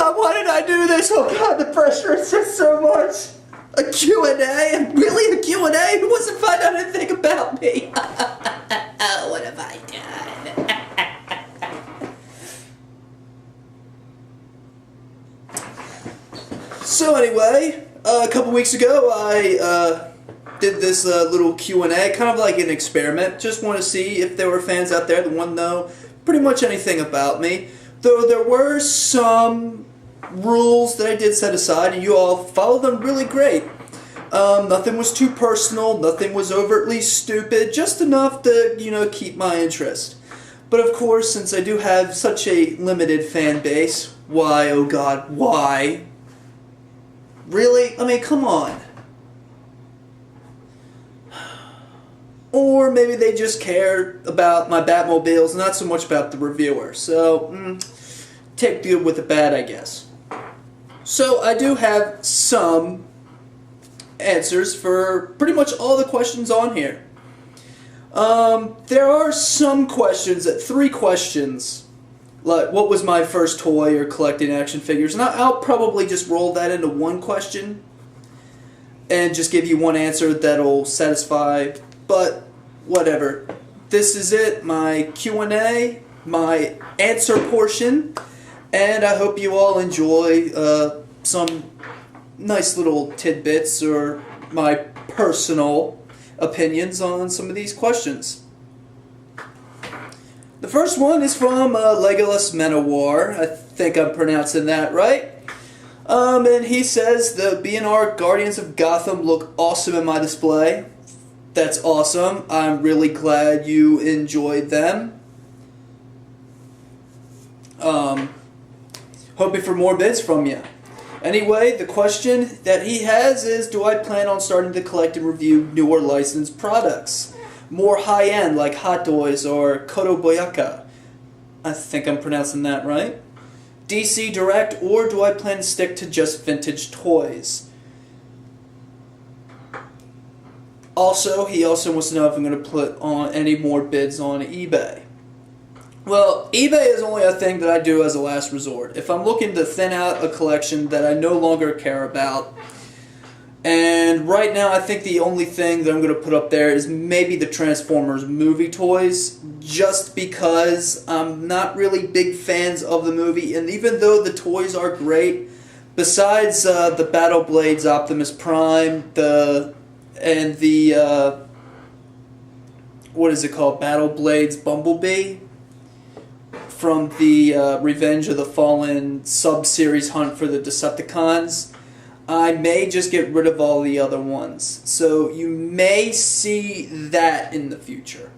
God, why did I do this? Oh God, the pressure is just so much. A Q&A? Really? A Q&A? Who wants to find out anything about me? What have I done? So anyway, a couple weeks ago I did this little Q&A, kind of like an experiment. Just want to see if there were fans out there that want to know pretty much anything about me. Though there were some rules that I did set aside, and you all followed them really great. Nothing was too personal, nothing was overtly stupid, just enough to, you know, keep my interest. But of course, since I do have such a limited fan base, why, oh God, why? Really? I mean, come on. Or maybe they just care about my Batmobiles, not so much about the reviewer. So, take the good with the bad, I guess. So, I do have some answers for pretty much all the questions on here. There are some questions, 3 questions, like what was my first toy or collecting action figures, and I'll probably just roll that into one question and just give you one answer that'll satisfy, but whatever. This is it, my Q&A, my answer portion, and I hope you all enjoy some nice little tidbits or my personal opinions on some of these questions. The first one is from Legolas Manowar. I think I'm pronouncing that right. And he says the B&R Guardians of Gotham look awesome in my display. That's awesome. I'm really glad you enjoyed them. Hoping for more bids from you. Anyway, the question that he has is, do I plan on starting to collect and review newer licensed products? More high-end, like Hot Toys or Koto Boyaka. I think I'm pronouncing that right. DC Direct, or do I plan to stick to just vintage toys? Also, he also wants to know if I'm going to put on any more bids on eBay. Well, eBay is only a thing that I do as a last resort. If I'm looking to thin out a collection that I no longer care about, and right now I think the only thing that I'm going to put up there is maybe the Transformers movie toys, just because I'm not really big fans of the movie, and even though the toys are great, besides the Battle Blades Optimus Prime, and the what is it called, Battle Blades Bumblebee, from the Revenge of the Fallen sub-series hunt for the Decepticons, I may just get rid of all the other ones. So you may see that in the future.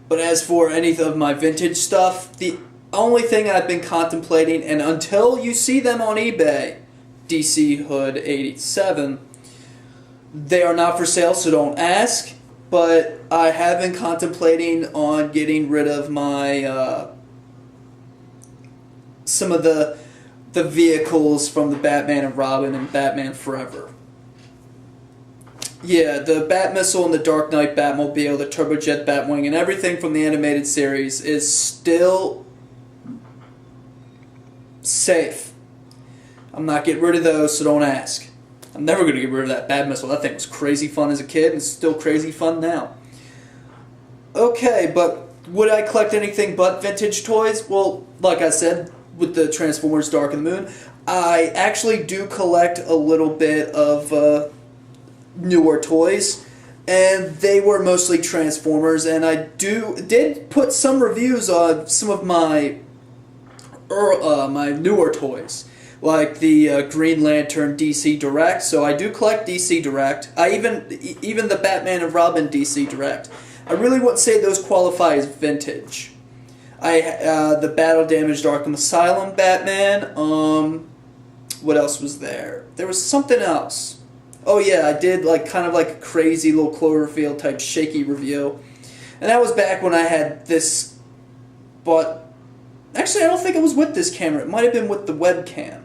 But as for any of my vintage stuff, the only thing I've been contemplating, and until you see them on eBay, DC Hood 87, they are not for sale, so don't ask. But I have been contemplating on getting rid of my some of the vehicles from the Batman and Robin and Batman Forever. Yeah, the Bat-Missile and the Dark Knight Batmobile, the Turbojet Batwing, and everything from the animated series is still safe. I'm not getting rid of those, so don't ask. I'm never going to get rid of that Bat-Missile. That thing was crazy fun as a kid, and it's still crazy fun now. Okay, but would I collect anything but vintage toys? Well, like I said, with the Transformers Dark of the Moon, I actually do collect a little bit of newer toys, and they were mostly Transformers, and I did put some reviews on some of my newer toys, like the Green Lantern DC Direct. So I do collect DC Direct. I even the Batman and Robin DC Direct. I really wouldn't say those qualify as vintage. The Battle Damaged Arkham Asylum Batman. What else was there? There was something else. Oh yeah, I did kind of like a crazy little Cloverfield type shaky review, and that was back when I had this. But actually, I don't think it was with this camera. It might have been with the webcam.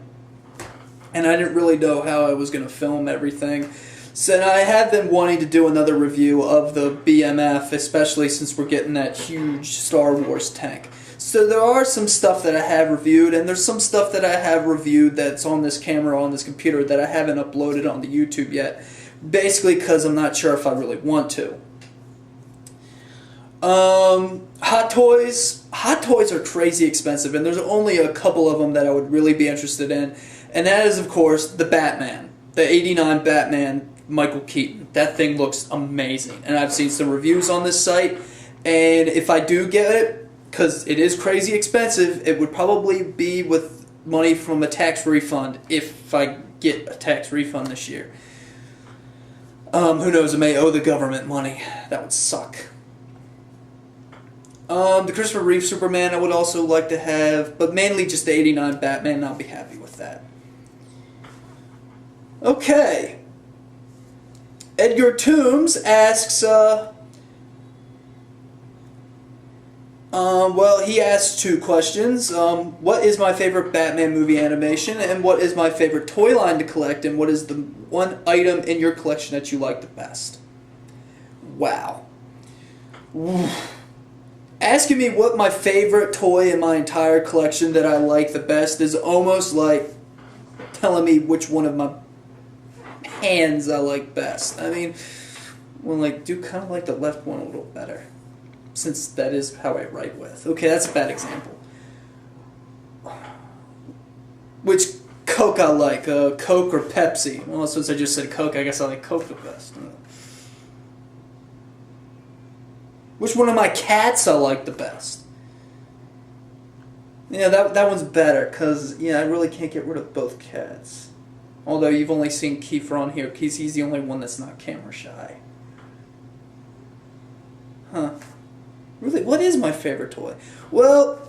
And I didn't really know how I was going to film everything. So I had been wanting to do another review of the BMF, especially since we're getting that huge Star Wars tank. So there are some stuff that I have reviewed, and there's some stuff that I have reviewed that's on this camera, on this computer, that I haven't uploaded onto YouTube yet. Basically because I'm not sure if I really want to. Hot Toys. Hot Toys are crazy expensive, and there's only a couple of them that I would really be interested in. And that is, of course, the Batman. The '89 Batman, Michael Keaton. That thing looks amazing. And I've seen some reviews on this site, and if I do get it, because it is crazy expensive, it would probably be with money from a tax refund if I get a tax refund this year. Who knows, I may owe the government money. That would suck. The Christopher Reeve Superman I would also like to have, but mainly just the '89 Batman, and I'll be happy with that. Okay. Edgar Toombs asks, well, he asked two questions. What is my favorite Batman movie animation, and what is my favorite toy line to collect, and what is the one item in your collection that you like the best? Wow. Asking me what my favorite toy in my entire collection that I like the best is almost like telling me which one of my hands I like best. I mean, well, like, do kind of like the left one a little better, since that is how I write with. Okay, that's a bad example. Which Coke I like, Coke or Pepsi? Well, since I just said Coke, I guess I like Coke the best. Which one of my cats I like the best? Yeah, that one's better, because, yeah, I really can't get rid of both cats. Although you've only seen Kiefer on here, because he's the only one that's not camera shy. Huh. Really, what is my favorite toy? Well,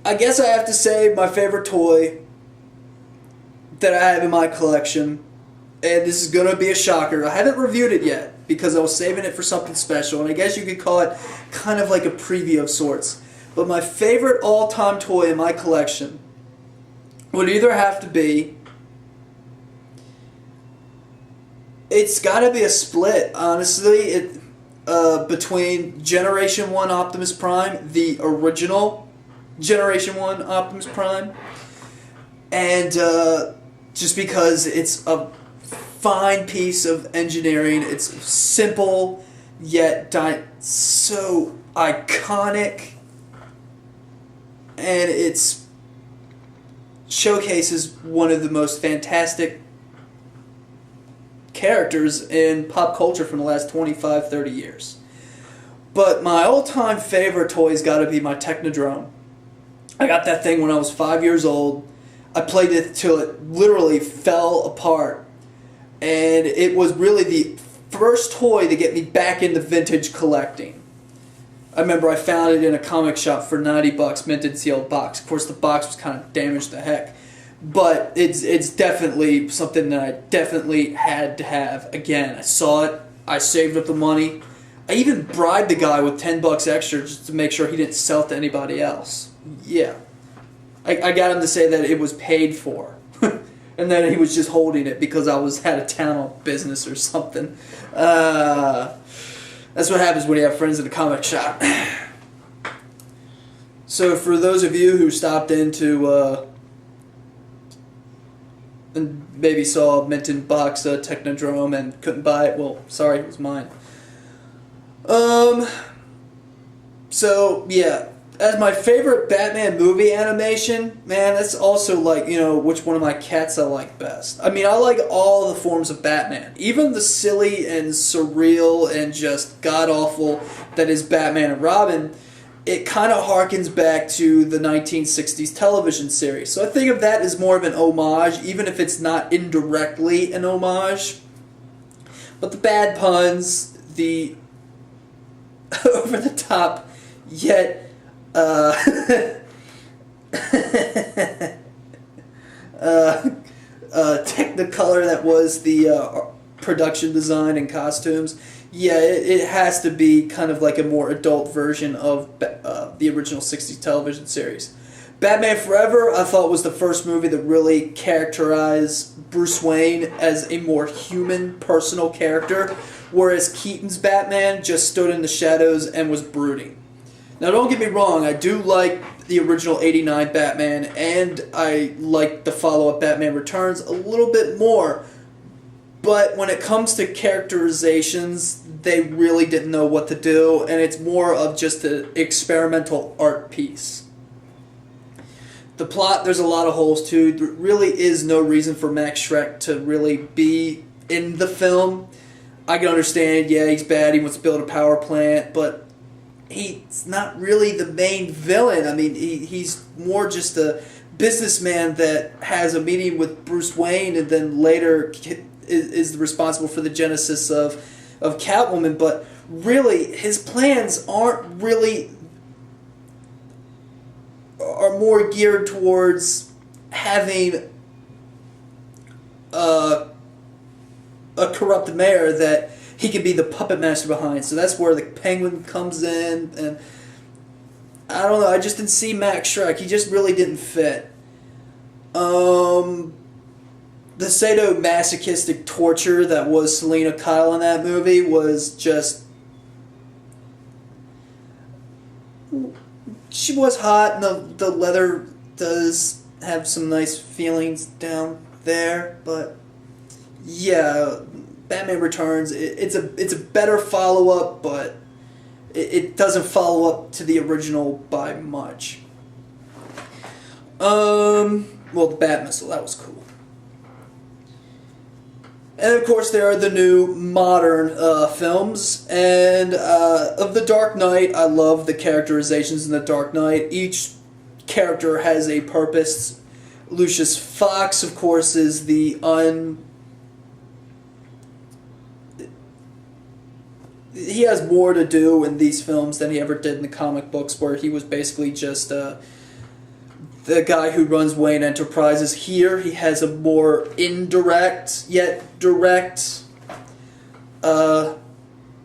I guess I have to say my favorite toy that I have in my collection, and this is going to be a shocker, I haven't reviewed it yet, because I was saving it for something special, and I guess you could call it kind of like a preview of sorts. But my favorite all-time toy in my collection would either have to be, it's got to be a split, honestly, between Generation 1 Optimus Prime, the original Generation 1 Optimus Prime, and just because it's a fine piece of engineering, it's simple, yet so iconic, and it showcases one of the most fantastic characters in pop culture from the last 25-30 years. But my all-time favorite toy's got to be my Technodrome. I got that thing when I was 5 years old. I played it till it literally fell apart, and it was really the first toy to get me back into vintage collecting. I remember I found it in a comic shop for $90, minted sealed box. Of course, the box was kind of damaged to heck. But it's definitely something that I definitely had to have. Again, I saw it, I saved up the money. I even bribed the guy with $10 extra just to make sure he didn't sell it to anybody else. Yeah. I got him to say that it was paid for. And then he was just holding it because I was out of town on business or something. That's what happens when you have friends in a comic shop. So for those of you who stopped into and maybe saw a minted box Technodrome and couldn't buy it, well, sorry, it was mine. So yeah, as my favorite Batman movie animation, man, that's also like, you know, which one of my cats I like best. I mean, I like all the forms of Batman, even the silly and surreal and just god-awful that is Batman and Robin. It kind of harkens back to the 1960s television series. So I think of that as more of an homage, even if it's not indirectly an homage. But the bad puns, the over-the-top, yet Technicolor that was the production design and costumes. Yeah, it has to be kind of like a more adult version of the original 60s television series. Batman Forever, I thought, was the first movie that really characterized Bruce Wayne as a more human, personal character, whereas Keaton's Batman just stood in the shadows and was brooding. Now, don't get me wrong, I do like the original '89 Batman, and I like the follow-up Batman Returns a little bit more. But when it comes to characterizations, they really didn't know what to do, and it's more of just an experimental art piece. The plot, there's a lot of holes too. There really is no reason for Max Schreck to really be in the film. I can understand, yeah, he's bad, he wants to build a power plant, but he's not really the main villain. I mean, he's more just a businessman that has a meeting with Bruce Wayne and then later is responsible for the genesis of Catwoman. But really, his plans are more geared towards having a corrupt mayor that he can be the puppet master behind. So that's where the Penguin comes in, and I don't know, I just didn't see Max Schreck. He just really didn't fit. The sadomasochistic torture that was Selena Kyle in that movie was just... She was hot, and the leather does have some nice feelings down there, but yeah, Batman Returns, it's a better follow-up, but it doesn't follow up to the original by much. Well, the Bat Missile, that was cool. And of course there are the new modern films, and of The Dark Knight, I love the characterizations in The Dark Knight. Each character has a purpose. Lucius Fox, of course, is the he has more to do in these films than he ever did in the comic books, where he was basically just the guy who runs Wayne Enterprises. Here, he has a more indirect, yet direct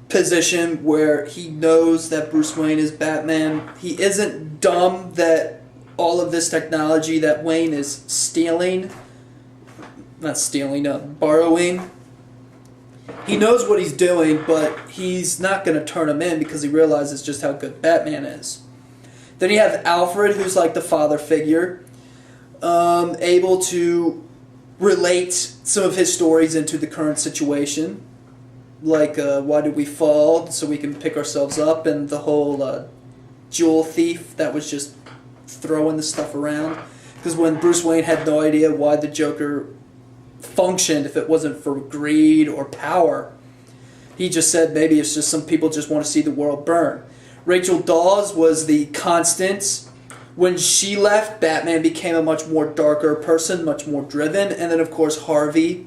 position where he knows that Bruce Wayne is Batman. He isn't dumb that all of this technology that Wayne is borrowing. He knows what he's doing, but he's not going to turn him in because he realizes just how good Batman is. Then you have Alfred, who's like the father figure, able to relate some of his stories into the current situation. Like, why did we fall? So we can pick ourselves up, and the whole jewel thief that was just throwing the stuff around. Because when Bruce Wayne had no idea why the Joker functioned, if it wasn't for greed or power, he just said maybe it's just some people just want to see the world burn. Rachel Dawes was the constant. When she left, Batman became a much more darker person, much more driven, and then of course Harvey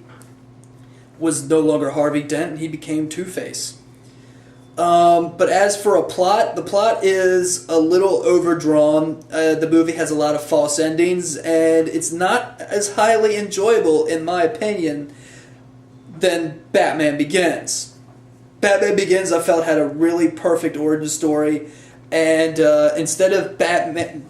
was no longer Harvey Dent, and he became Two-Face. But as for a plot, the plot is a little overdrawn. The movie has a lot of false endings, and it's not as highly enjoyable, in my opinion, than Batman Begins. Batman Begins, I felt, had a really perfect origin story, and instead of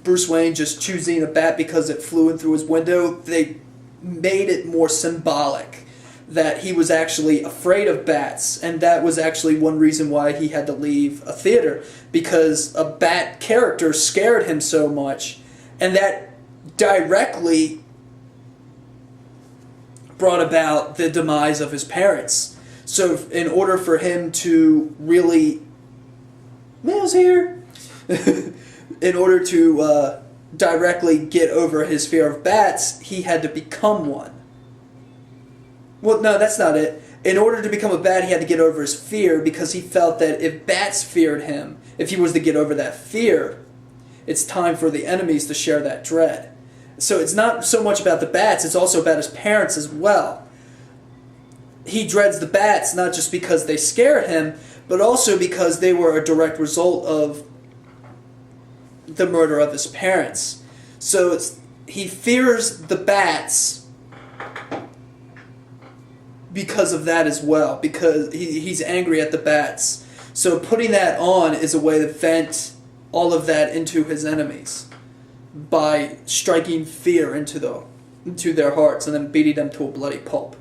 Bruce Wayne just choosing a bat because it flew in through his window, they made it more symbolic, that he was actually afraid of bats, and that was actually one reason why he had to leave a theater, because a bat character scared him so much, and that directly brought about the demise of his parents. So in order for him to really... Mail's here! In order to directly get over his fear of bats, he had to become one. Well, no, that's not it. In order to become a bat, he had to get over his fear, because he felt that if bats feared him, if he was to get over that fear, it's time for the enemies to share that dread. So it's not so much about the bats, it's also about his parents as well. He dreads the bats not just because they scare him, but also because they were a direct result of the murder of his parents. So he fears the bats because of that as well, because he's angry at the bats. So putting that on is a way to vent all of that into his enemies by striking fear into their hearts and then beating them to a bloody pulp.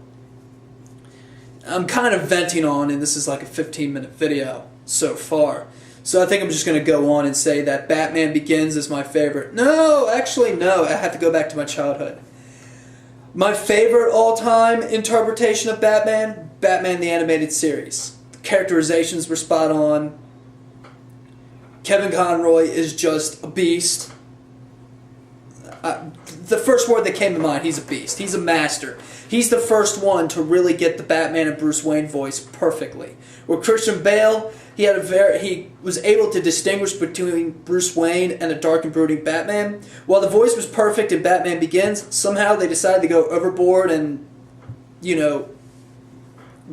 I'm kind of venting on, and this is like a 15-minute video so far. So I think I'm just going to go on and say that Batman Begins is my favorite. No, actually no, I have to go back to my childhood. My favorite all-time interpretation of Batman, Batman the Animated Series. The characterizations were spot on. Kevin Conroy is just a beast. The first word that came to mind, he's a beast. He's a master. He's the first one to really get the Batman and Bruce Wayne voice perfectly. With Christian Bale, he was able to distinguish between Bruce Wayne and a dark and brooding Batman. While the voice was perfect in Batman Begins, somehow they decided to go overboard and,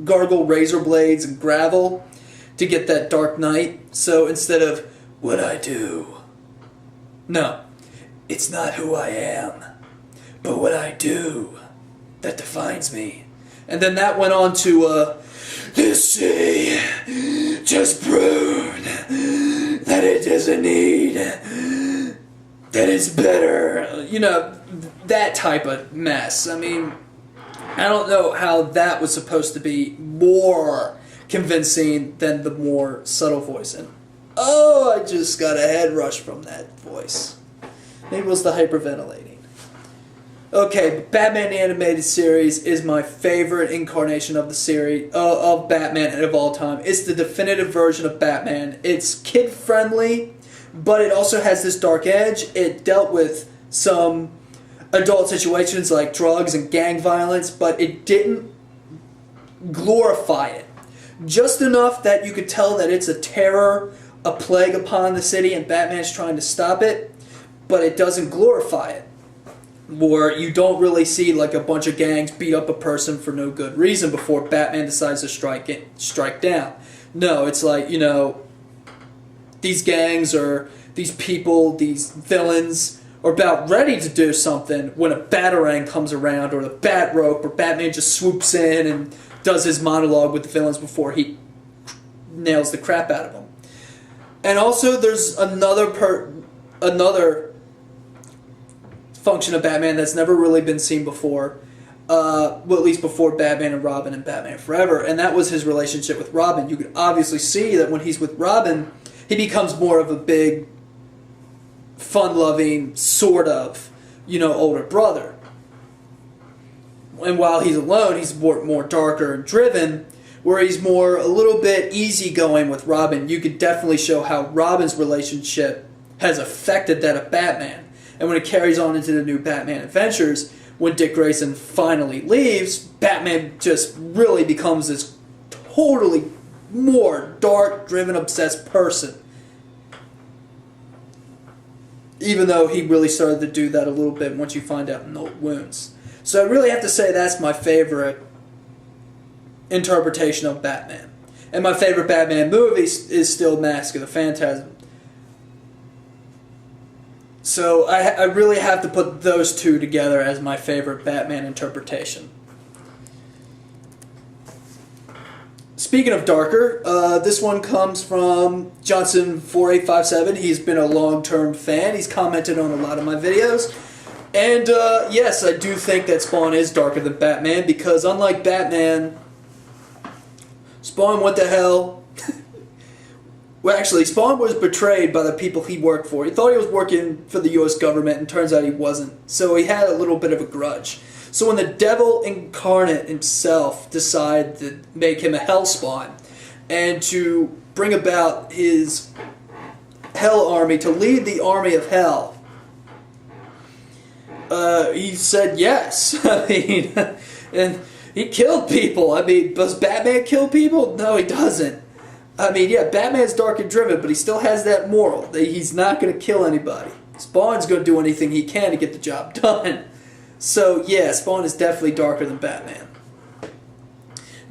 gargle razor blades and gravel to get that Dark Knight. So instead of, what I do, no, it's not who I am, but what I do that defines me. And then that went on to, this city just proved that it doesn't need, that it's better. That type of mess. I mean, I don't know how that was supposed to be more convincing than the more subtle voice. And, I just got a head rush from that voice. Maybe it was the hyperventilating. Okay, Batman the Animated Series is my favorite incarnation of the series, of Batman of all time. It's the definitive version of Batman. It's kid-friendly, but it also has this dark edge. It dealt with some adult situations like drugs and gang violence, but it didn't glorify it. Just enough that you could tell that it's a terror, a plague upon the city, and Batman's trying to stop it, but it doesn't glorify it. Or you don't really see like a bunch of gangs beat up a person for no good reason before Batman decides to strike down. No, it's like, these gangs or these people, these villains are about ready to do something when a Batarang comes around or the Bat Rope, or Batman just swoops in and does his monologue with the villains before he nails the crap out of them. And also there's another function of Batman that's never really been seen before, at least before Batman and Robin and Batman Forever, and that was his relationship with Robin. You could obviously see that when he's with Robin, he becomes more of a big, fun-loving, sort of, older brother. And while he's alone, he's more darker and driven, where he's more a little bit easygoing with Robin. You could definitely show how Robin's relationship has affected that of Batman. And when it carries on into the new Batman Adventures, when Dick Grayson finally leaves, Batman just really becomes this totally more dark, driven, obsessed person. Even though he really started to do that a little bit once you find out in Old Wounds. So I really have to say that's my favorite interpretation of Batman. And my favorite Batman movie is still Mask of the Phantasm. So I really have to put those two together as my favorite Batman interpretation. Speaking of darker, this one comes from Johnson4857. He's been a long-term fan. He's commented on a lot of my videos. And yes, I do think that Spawn is darker than Batman, because unlike Batman, Spawn went to hell. Well, actually, Spawn was betrayed by the people he worked for. He thought he was working for the U.S. government, and turns out he wasn't. So he had a little bit of a grudge. So when the devil incarnate himself decided to make him a hell spawn, and to bring about his hell army, to lead the army of hell, he said yes. I mean, and he killed people. I mean, does Batman kill people? No, he doesn't. I mean, yeah, Batman's dark and driven, but he still has that moral that he's not going to kill anybody. Spawn's going to do anything he can to get the job done. So, yeah, Spawn is definitely darker than Batman.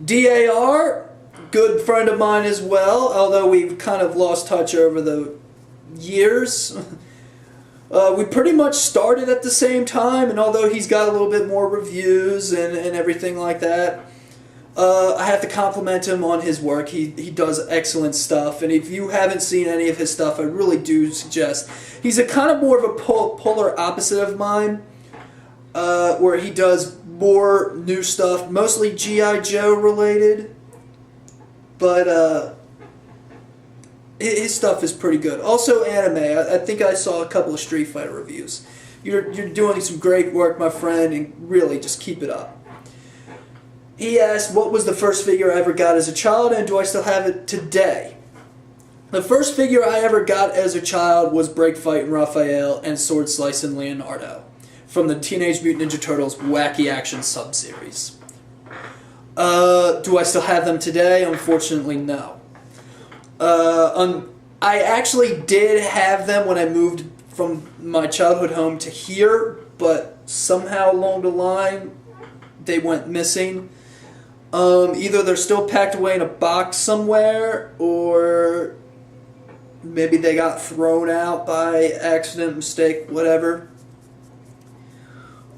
DAR, good friend of mine as well, although we've kind of lost touch over the years. We pretty much started at the same time, and although he's got a little bit more reviews and everything like that, I have to compliment him on his work. He does excellent stuff, and if you haven't seen any of his stuff, I really do suggest. He's a kind of more of a polar opposite of mine, where he does more new stuff, mostly G.I. Joe related, but his stuff is pretty good. Also anime. I think I saw a couple of Street Fighter reviews. You're doing some great work, my friend, and really just keep it up. He asked, what was the first figure I ever got as a child, and do I still have it today? The first figure I ever got as a child was Break Fight and Raphael and Sword Slice and Leonardo from the Teenage Mutant Ninja Turtles Wacky Action sub-series. Do I still have them today? Unfortunately, no. I actually did have them when I moved from my childhood home to here, but somehow along the line, they went missing. Either they're still packed away in a box somewhere, or maybe they got thrown out by accident, mistake, whatever.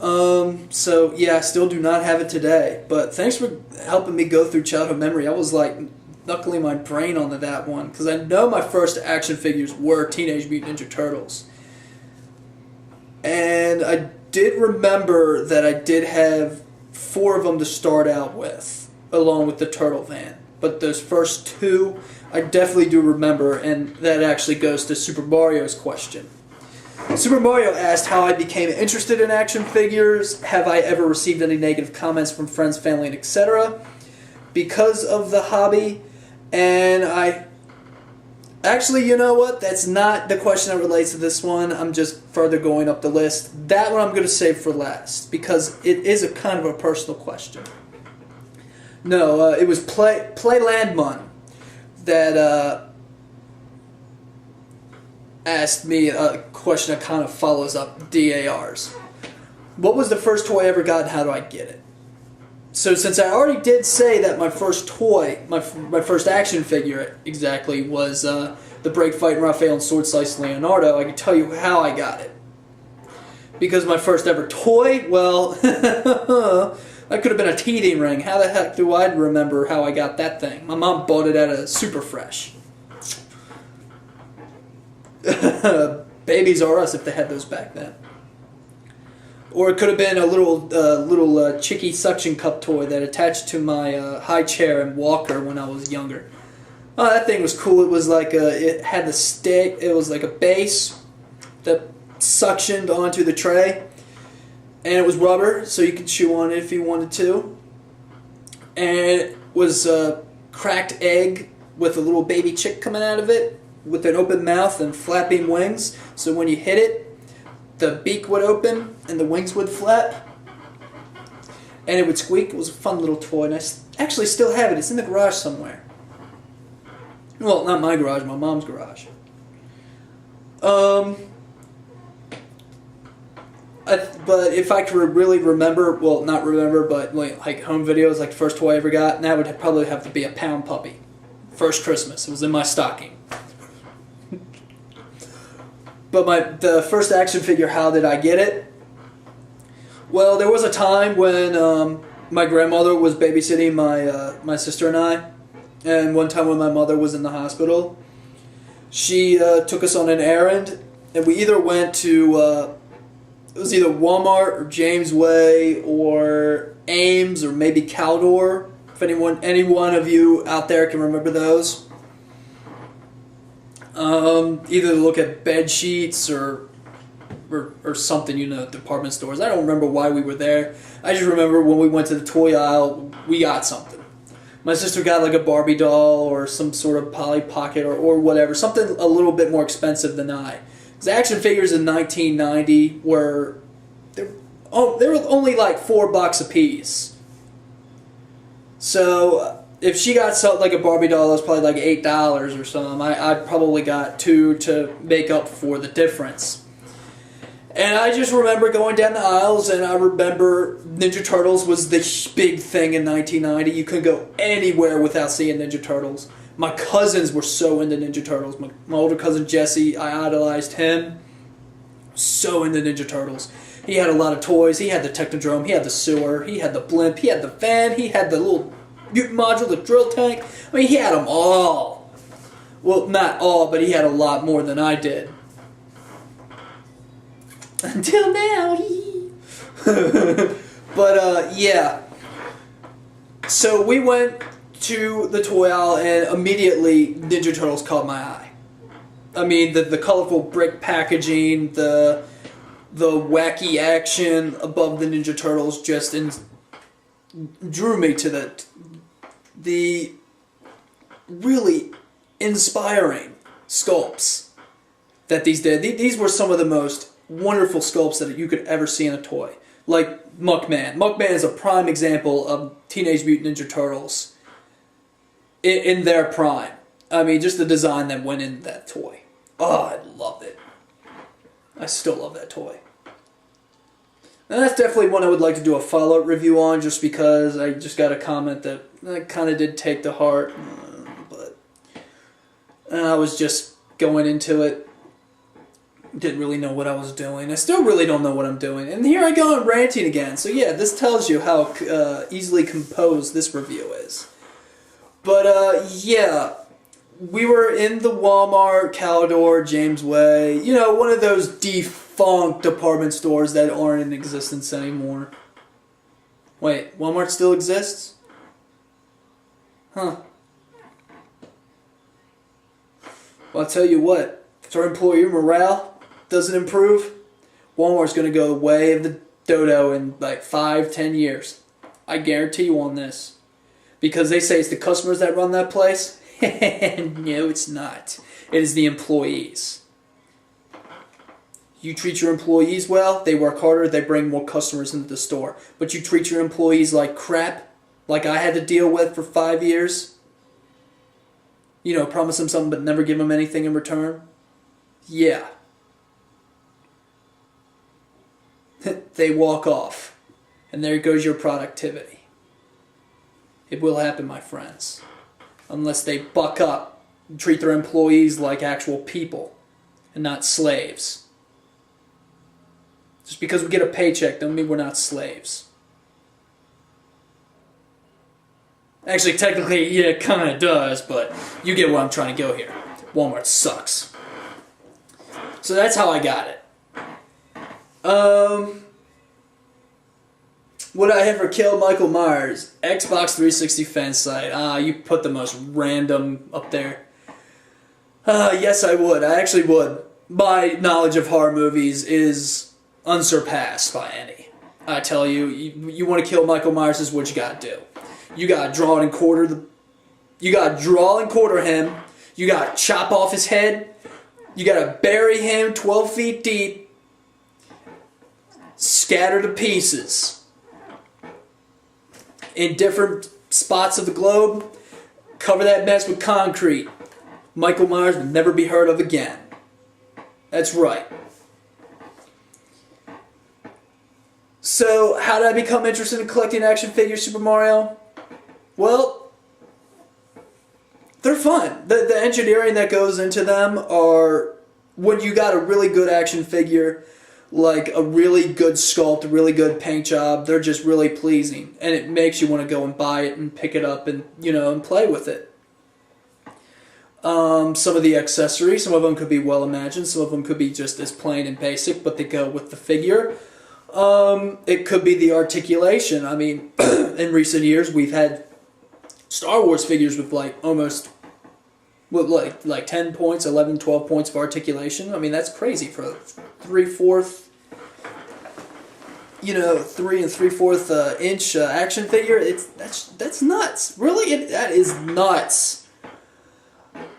So yeah, I still do not have it today, but thanks for helping me go through childhood memory. I was like knuckling my brain onto that one, because I know my first action figures were Teenage Mutant Ninja Turtles. And I did remember that I did have 4 of them to start out with, along with the Turtle Van. But those first 2, I definitely do remember, and that actually goes to Super Mario's question. Super Mario asked how I became interested in action figures, have I ever received any negative comments from friends, family, and etc. because of the hobby, and I... Actually, you know what? That's not the question that relates to this one. I'm just further going up the list. That one I'm going to save for last, because it is a kind of a personal question. No, it was Playlandmun that asked me a question that kind of follows up DAR's. What was the first toy I ever got, and how do I get it? So since I already did say that my first toy, my first action figure exactly, was the Break Fight and Raphael and Sword Slice Leonardo, I can tell you how I got it. Because my first ever toy, well, that could have been a teething ring. How the heck do I remember how I got that thing? My mom bought it at a Super Fresh. Babies are us if they had those back then. Or it could have been a little chicky suction cup toy that attached to my high chair and walker when I was younger. Oh, that thing was cool. It was like it had the stick. It was like a base that suctioned onto the tray, and it was rubber, so you could chew on it if you wanted to. And it was a cracked egg with a little baby chick coming out of it, with an open mouth and flapping wings. So when you hit it, the beak would open and the wings would flap, and it would squeak. It was a fun little toy, and I actually still have it. It's in the garage somewhere. Well, not my garage, my mom's garage. But if I could really remember, well, not remember, but like home videos, like the first toy I ever got, and that would probably have to be a Pound Puppy. First Christmas, it was in my stocking. But the first action figure, how did I get it? Well, there was a time when my grandmother was babysitting my sister and I, and one time when my mother was in the hospital, she took us on an errand, and we either went to it was either Walmart or James Way or Ames or maybe Caldor. If any one of you out there can remember those. Either to look at bed sheets or something, department stores. I don't remember why we were there. I just remember when we went to the toy aisle, we got something. My sister got like a Barbie doll or some sort of Polly Pocket or whatever, something a little bit more expensive than I. Because action figures in 1990 were they were only like $4 a piece. So if she got something like a Barbie doll, that was probably like $8 or something. I probably got 2 to make up for the difference. And I just remember going down the aisles, and I remember Ninja Turtles was the big thing in 1990. You couldn't go anywhere without seeing Ninja Turtles. My cousins were so into Ninja Turtles. My older cousin Jesse, I idolized him. So into Ninja Turtles. He had a lot of toys. He had the Technodrome. He had the sewer. He had the blimp. He had the van. He had the little mutant module, the drill tank. I mean, he had them all. Well, not all, but he had a lot more than I did. Until now. But, yeah. So we went to the toy aisle, and immediately Ninja Turtles caught my eye. I mean, the colorful brick packaging, the wacky action above the Ninja Turtles just drew me to the really inspiring sculpts that these did. These were some of the most wonderful sculpts that you could ever see in a toy. Like Muckman. Muckman is a prime example of Teenage Mutant Ninja Turtles in their prime. I mean, just the design that went into that toy. Oh, I loved it. I still love that toy. And that's definitely one I would like to do a follow-up review on, just because I just got a comment that I kind of did take to heart. But I was just going into it. Didn't really know what I was doing. I still really don't know what I'm doing. And here I go on ranting again. So yeah, this tells you how easily composed this review is. But yeah, we were in the Walmart, Caldor, James Way. You know, one of those defunct department stores that aren't in existence anymore. Wait, Walmart still exists? Huh. Well, I'll tell you what. If our employee morale doesn't improve, Walmart's going to go the way of the dodo in like 5-10 years. I guarantee you on this. Because they say it's the customers that run that place. No, it's not. It is the employees. You treat your employees well, they work harder, they bring more customers into the store. But you treat your employees like crap, like I had to deal with for 5 years. You know, promise them something but never give them anything in return. Yeah. They walk off. And there goes your productivity. It will happen, my friends. Unless they buck up and treat their employees like actual people and not slaves. Just because we get a paycheck don't mean we're not slaves. Actually, technically, yeah, it kind of does, but you get where I'm trying to go here. Walmart sucks. So that's how I got it. Would I ever kill Michael Myers? Xbox 360 fan site. You put the most random up there. Yes, I would. I actually would. My knowledge of horror movies is unsurpassed by any. I tell you, you want to kill Michael Myers, this is what you gotta do. You gotta draw and quarter you gotta draw and quarter him. You gotta chop off his head. You gotta bury him 12 feet deep. Scatter to pieces. In different spots of the globe. Cover that mess with concrete. Michael Myers will never be heard of again. That's right. So, how did I become interested in collecting action figures Super Mario? Well, they're fun. The engineering that goes into them are, when you got a really good action figure, like a really good sculpt, a really good paint job, they're just really pleasing. And it makes you want to go and buy it and pick it up and, you know, and play with it. Some of the accessories, some of them could be well imagined, some of them could be just as plain and basic, but they go with the figure. It could be the articulation. I mean, in recent years we've had Star Wars figures with like almost like 10 points, 11, 12 points of articulation. I mean, that's crazy for a 3/4, you know, 3 3/4 inch action figure. That's nuts. Really, that is nuts.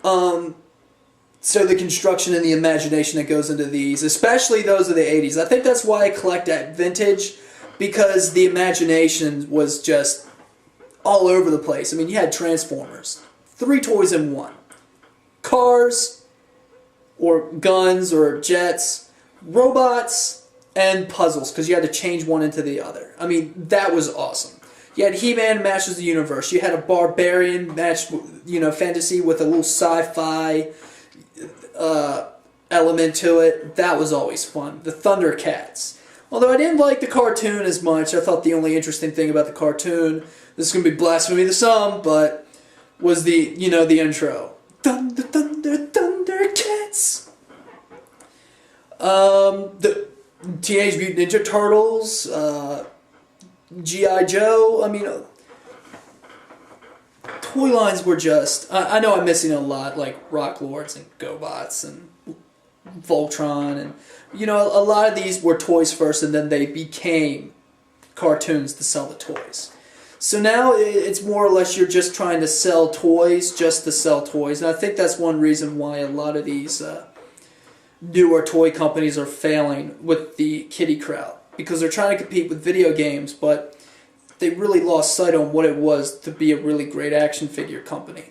So the construction and the imagination that goes into these, especially those of the 80s. I think that's why I collect that vintage, because the imagination was just all over the place. I mean, you had Transformers, 3 toys in one. Cars, or guns, or jets, robots, and puzzles, because you had to change one into the other. I mean, that was awesome. You had He-Man Masters of the Universe. You had a barbarian match, you know, fantasy with a little sci-fi element to it. That was always fun. The Thundercats. Although I didn't like the cartoon as much, I thought the only interesting thing about the cartoon, this is going to be blasphemy to some, but was the, you know, the intro. Thunder, thunder, Thundercats! The Teenage Mutant Ninja Turtles, G.I. Joe, I mean, toy lines were just... I know I'm missing a lot, like Rock Lords and GoBots and Voltron, and you know, a lot of these were toys first, and then they became cartoons to sell the toys. So now it's more or less you're just trying to sell toys just to sell toys, and I think that's one reason why a lot of these newer toy companies are failing with the kiddie crowd, because they're trying to compete with video games, but they really lost sight on what it was to be a really great action figure company.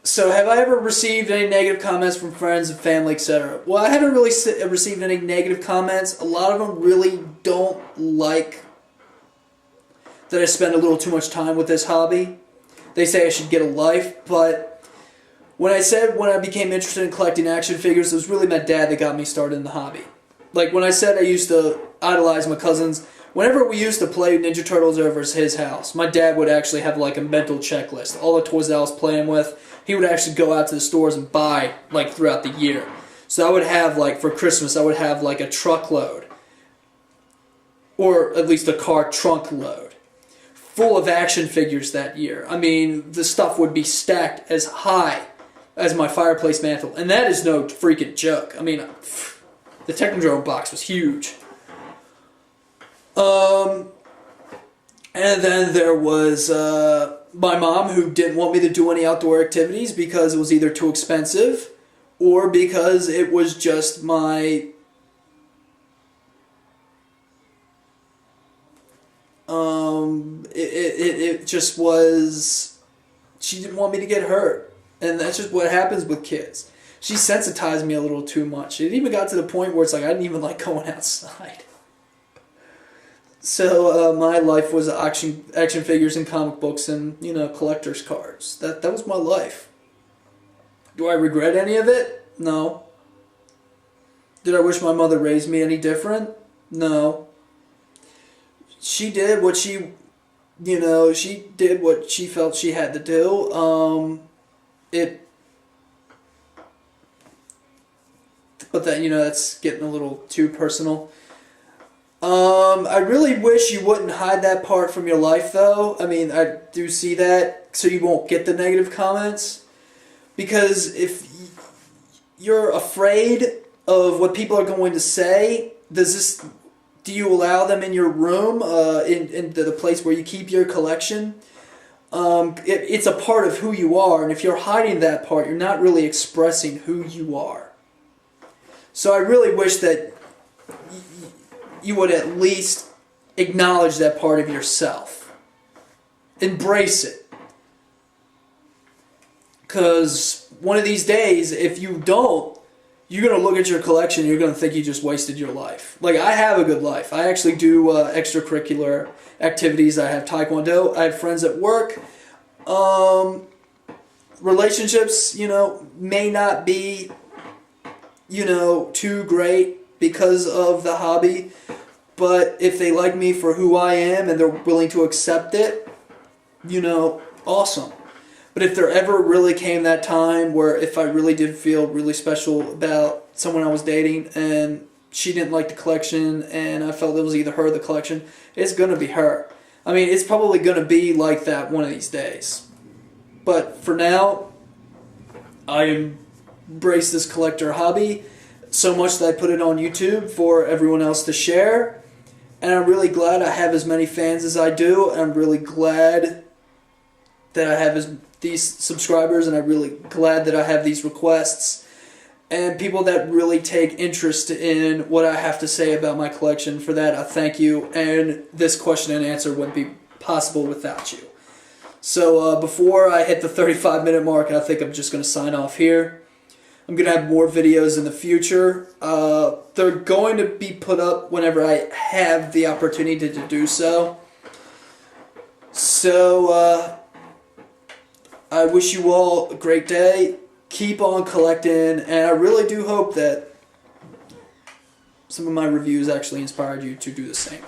So have I ever received any negative comments from friends and family, etc.? Well, I haven't really received any negative comments. A lot of them really don't like that I spend a little too much time with this hobby. They say I should get a life, but when I became interested in collecting action figures, it was really my dad that got me started in the hobby. Like when I said I used to idolize my cousins, whenever we used to play Ninja Turtles over at his house, my dad would actually have like a mental checklist. All the toys that I was playing with, he would actually go out to the stores and buy like throughout the year. So I would have like, for Christmas, I would have like a truckload, or at least a car trunk load, full of action figures that year. I mean, the stuff would be stacked as high as my fireplace mantle, and that is no freaking joke. I mean, the Technodrome box was huge. And then there was my mom, who didn't want me to do any outdoor activities because it was either too expensive or because it was just my it just was, she didn't want me to get hurt, and that's just what happens with kids. She sensitized me a little too much. It even got to the point where it's like I didn't even like going outside. So my life was action figures and comic books and, you know, collector's cards. That was my life. Do I regret any of it? No. Did I wish my mother raised me any different? No. She did what she, you know, she did what she felt she had to do. But that, you know, that's getting a little too personal. I really wish you wouldn't hide that part from your life, though. I mean, I do see that, so you won't get the negative comments. Because if you're afraid of what people are going to say, do you allow them in your room, in the place where you keep your collection? It's a part of who you are, and if you're hiding that part, you're not really expressing who you are. So I really wish that you would at least acknowledge that part of yourself. Embrace it. Because one of these days, if you don't, you're going to look at your collection and you're going to think you just wasted your life. Like, I have a good life. I actually do extracurricular activities. I have taekwondo. I have friends at work. Relationships, you know, may not be, you know, too great because of the hobby, but if they like me for who I am and they're willing to accept it, you know, awesome. But if there ever really came that time where if I really did feel really special about someone I was dating and she didn't like the collection and I felt it was either her or the collection, it's going to be her. I mean, it's probably going to be like that one of these days. But for now, I embrace this collector hobby so much that I put it on YouTube for everyone else to share. And I'm really glad I have as many fans as I do. And I'm really glad that I have these subscribers. And I'm really glad that I have these requests. And people that really take interest in what I have to say about my collection. For that, I thank you. And this question and answer wouldn't be possible without you. So before I hit the 35-minute mark, I think I'm just going to sign off here. I'm going to have more videos in the future. They're going to be put up whenever I have the opportunity to do so. So, I wish you all a great day. Keep on collecting, and I really do hope that some of my reviews actually inspired you to do the same.